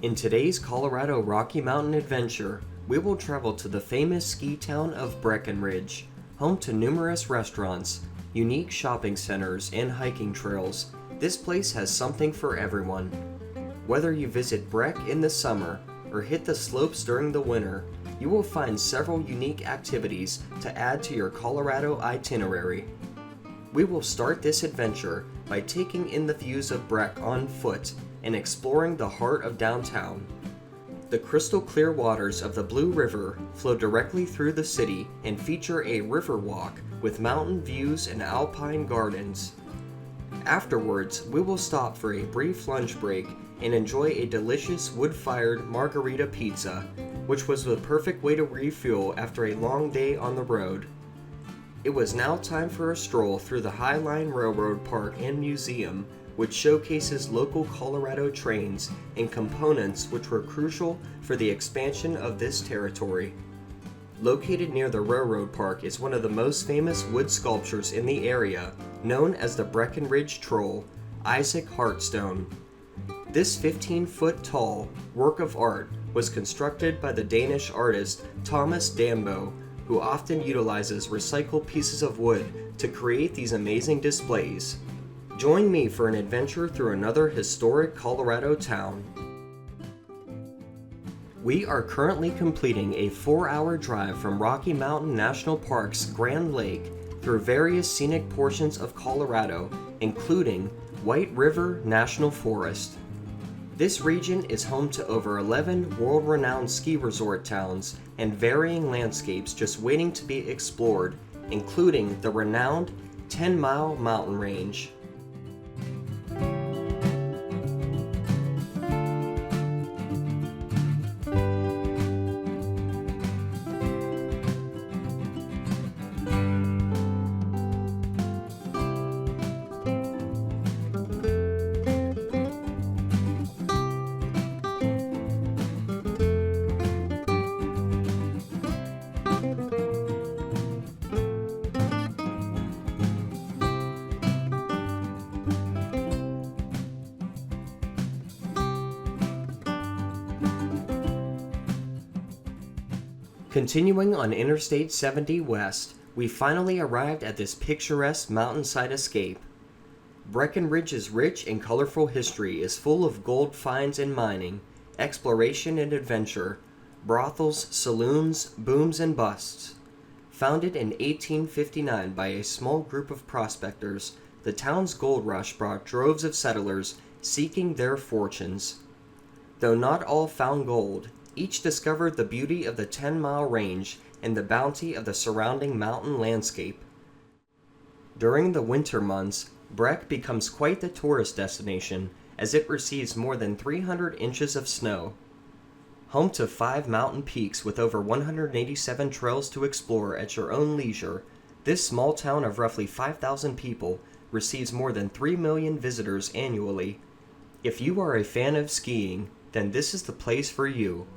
In today's Colorado Rocky Mountain adventure, we will travel to the famous ski town of Breckenridge, home to numerous restaurants, unique shopping centers, and hiking trails. This place has something for everyone. Whether you visit Breck in the summer or hit the slopes during the winter, you will find several unique activities to add to your Colorado itinerary. We will start this adventure by taking in the views of Breck on foot and exploring the heart of downtown. The crystal clear waters of the Blue River flow directly through the city and feature a river walk with mountain views and alpine gardens. Afterwards, we will stop for a brief lunch break and enjoy a delicious wood-fired margherita pizza, which was the perfect way to refuel after a long day on the road. It was now time for a stroll through the High Line Railroad Park and Museum, which showcases local Colorado trains and components which were crucial for the expansion of this territory. Located near the railroad park is one of the most famous wood sculptures in the area, known as the Breckenridge Troll, Isak Heartstone. This 15-foot tall work of art was constructed by the Danish artist Thomas Danbo, who often utilizes recycled pieces of wood to create these amazing displays. Join me for an adventure through another historic Colorado town. We are currently completing a 4-hour drive from Rocky Mountain National Park's Grand Lake through various scenic portions of Colorado, including White River National Forest. This region is home to over 11 world-renowned ski resort towns and varying landscapes just waiting to be explored, including the renowned 10-mile mountain range. Continuing on Interstate 70 west, we finally arrived at this picturesque mountainside escape. Breckenridge's rich and colorful history is full of gold finds and mining, exploration and adventure, brothels, saloons, booms, and busts. Founded in 1859 by a small group of prospectors, the town's gold rush brought droves of settlers seeking their fortunes. Though not all found gold, each discovered the beauty of the 10-mile range and the bounty of the surrounding mountain landscape. During the winter months, Breck becomes quite the tourist destination as it receives more than 300 inches of snow. Home to 5 mountain peaks with over 187 trails to explore at your own leisure, this small town of roughly 5,000 people receives more than 3 million visitors annually. If you are a fan of skiing, then this is the place for you.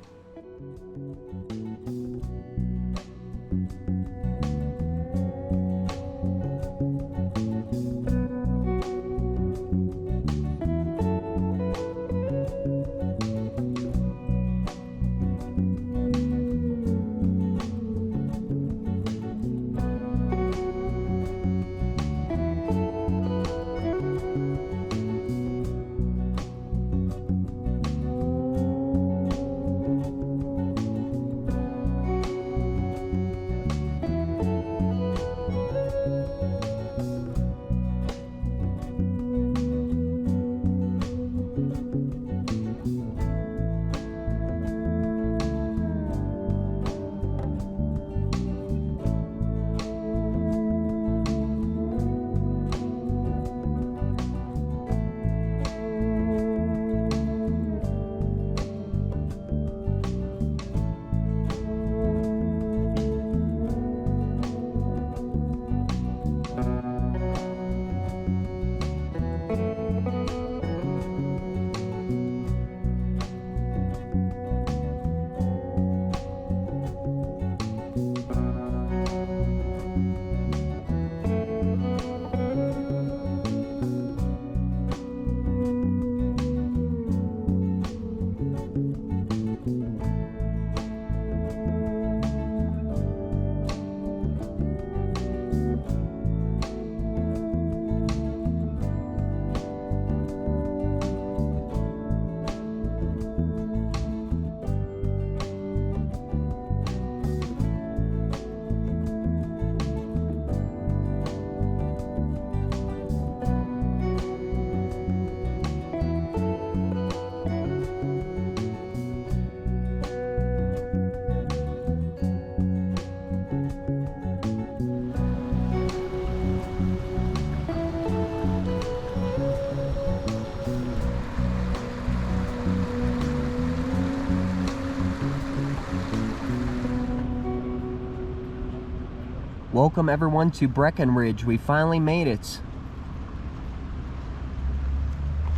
Welcome everyone to Breckenridge. We finally made it.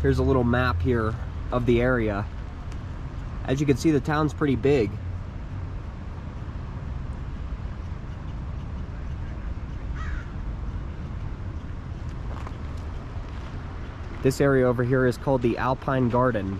Here's a little map here of the area. As you can see, the town's pretty big. This area over here is called the Alpine Garden.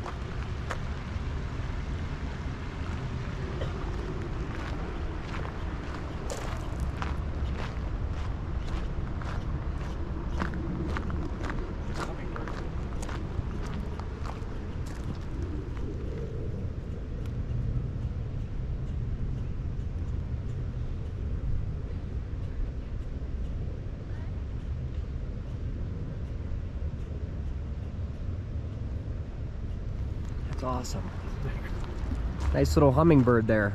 That's awesome. Nice little hummingbird there.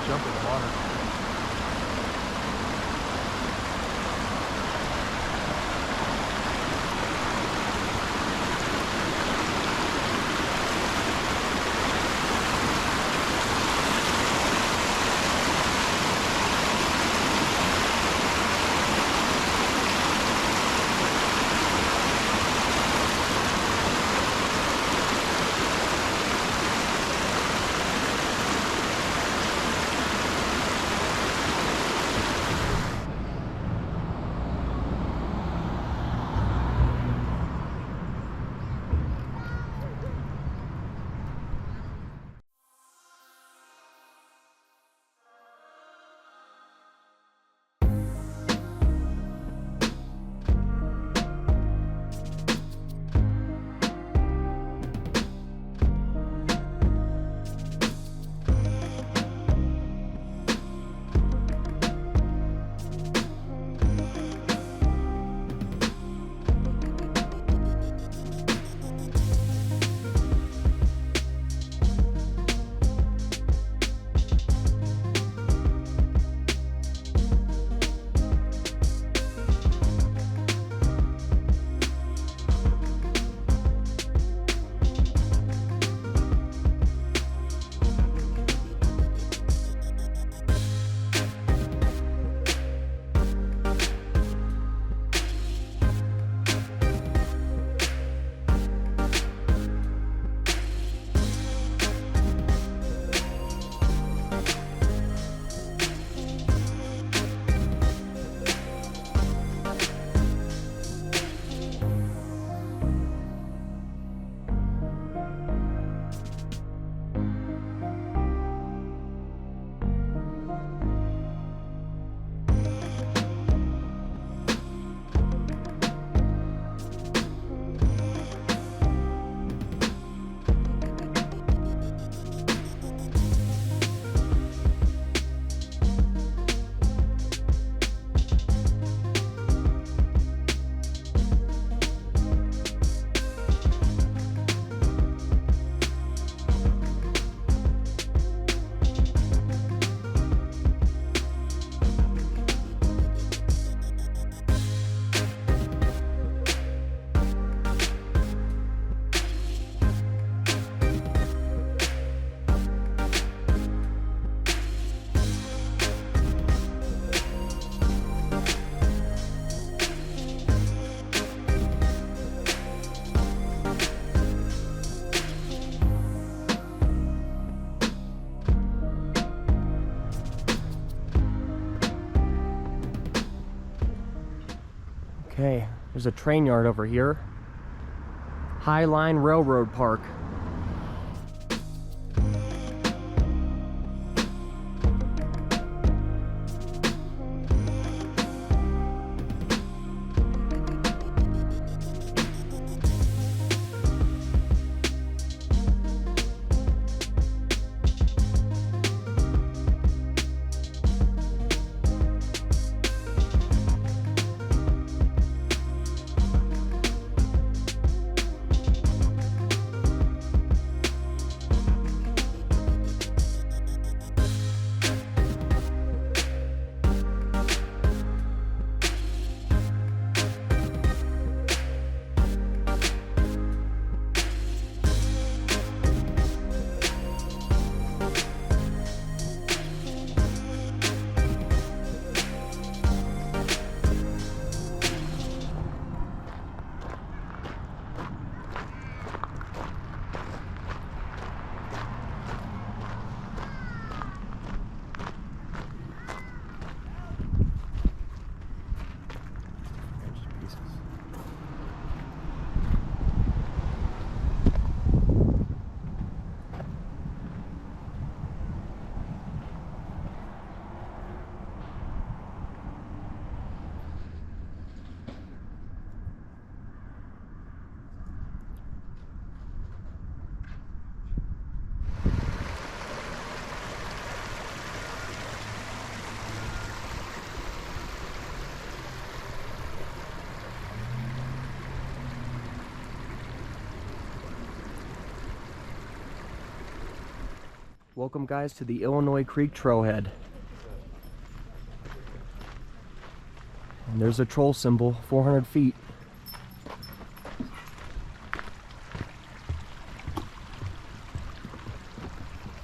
Jump in the water. Okay, there's a train yard over here. High Line Railroad Park. Welcome guys to the Illinois Creek Trailhead. And there's a troll symbol, 400 feet.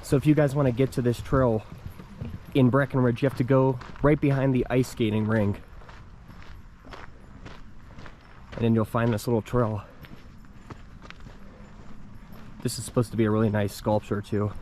So if you guys want to get to this trail in Breckenridge, you have to go right behind the ice skating rink. And then you'll find this little trail. This is supposed to be a really nice sculpture too.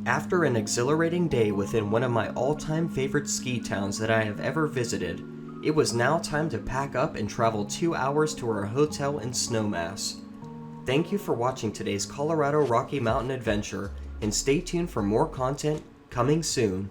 After an exhilarating day within one of my all-time favorite ski towns that I have ever visited, it was now time to pack up and travel 2 hours to our hotel in Snowmass. Thank you for watching today's Colorado Rocky Mountain adventure, and stay tuned for more content coming soon.